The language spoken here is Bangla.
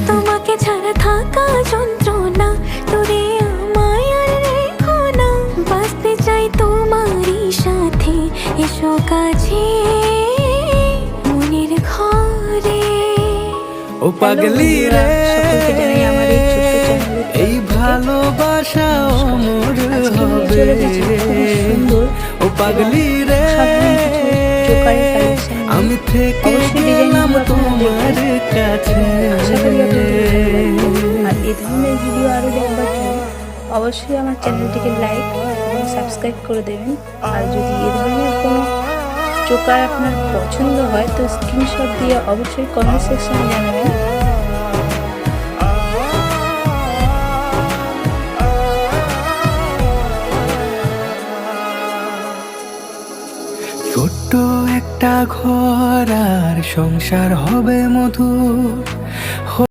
তোমাকে ছাড়া থাকা যন্ত্রণা, তোরে আমায় আর রেখো না। বাঁচতে চাই তোমারই সাথে, এসো কাছে মনের ঘরে। ও পাগলি রে, এই ভালোবাসা অমর হবে। ও পাগলি রে, আমি থেকে গেলাম তোমার কাছে। আর এই ধরনের ভিডিও আরও দেখবার জন্য অবশ্যই আমার চ্যানেলটিকে লাইক এবং সাবস্ক্রাইব করে দেবেন। আর যদি এ ধরনের কোনো চোকার আপনার পছন্দ হয় তো স্ক্রিনশট দিয়ে অবশ্যই কমেন্ট সেকশনে জানাবেন। ছোট্ট একটা ঘর আর সংসার হবে মধুর,